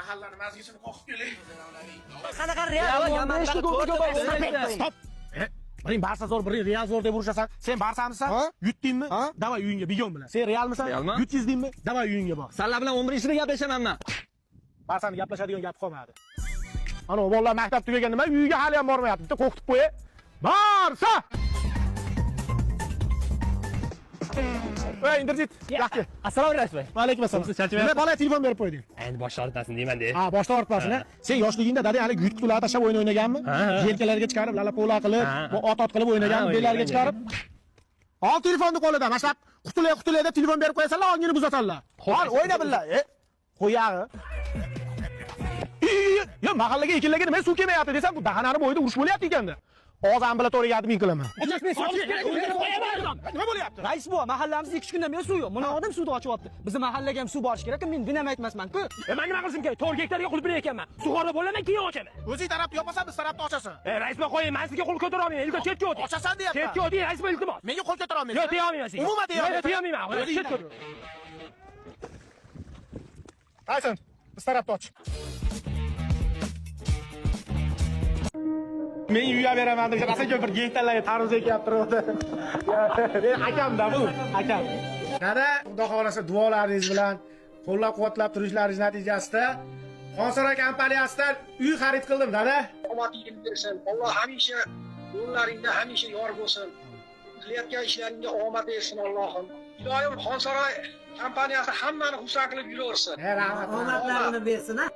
Mahallani mazgisini qoqib kelay. Qanaqa real? Stop. Biring Barsa zo'r, biring Real zo'r deb urishasan. Sen Barsamisan? Yutdingmi? Davay uyingga bigon bilan. Sen Realmisan? Yutkizdingmi? Davay uyingga bor. Sanlar bilan 11-da gaplashamanman. Barsani gaplashadigan gap qolmadi. Ana bolalar maktab tugagan nima uyiga hali ham bormayapti. Bitta qo'qitib qo'y. Barsa! Ey, internet. Yaxshi. Assalomu alaykum. Va alaykum assalom. Nima bola telefon berib qo'yding? Endi boshqa o'rtasin deyman-de. Ha, boshqa ortmasini. Sen yoshligingda dadang hali yut qutulari tashlab o'ynaganmi? Yelkalariga chiqarib, lalapola qilib, ot qilib o'ynaganmi? Bellarga chiqarib. Ol telefonni qo'lidan, mashlab qutulay deb telefon berib qo'yasanlar, ongini buzasanlar. Ol, o'yna billahi. Qo'yag'i. Yo, mahallaga ekinlarga nima suv kelmayapti desam, bu dahanani bo'yida urush bo'lyapti ekanda. Og'iz ambulatoriyaga admin qilaman. Nima bo'lyapti? Rais bu, mahallamizda 2 kundan beri suv yo'q. Mana odam suvni ochyapti. Bizning mahallaga ham suv borish kerak, men dinam aytmasman-ku. Men nima qilishim kerak? 4 gektarga qulib berayotganman. Sug'orib bo'laman, keyin ochaman. O'zing tarafni yopasan, biz tarafni ochasan. Rais men qo'ying, men sizga qo'l ko'tara olmayman. Iltimos chetga o'ting. Ochasan deyapman. Chetga o'ting, rais men iltimos. Menga qo'l ko'tara olmaysan. Yo'q, deya olmayman senga. Umuman deya olmayman. Deya olmayman. Chetga o'ting. Aysan, biz tarafni och. Men uyga beraman deb rasaga bir gektarlarga tarvuz ekyapti turibdi. Men akamda bu, akam. Qara, Xudo xolasa duolaringiz bilan qo'llab-quvvatlab turishlaringiz natijasida Xonsara kompaniyasidan uy xarid qildim, dada. Omadingni bersin. Alloh hamisha yo'llaringda hamisha yor bo'lsin. Qilayotgan ishlaringga omad bersin Allohim. Iloyim Xonsara kompaniyasi hammani xursand qilib yuraversin. Rahmat. Omadlarini bersin, ha.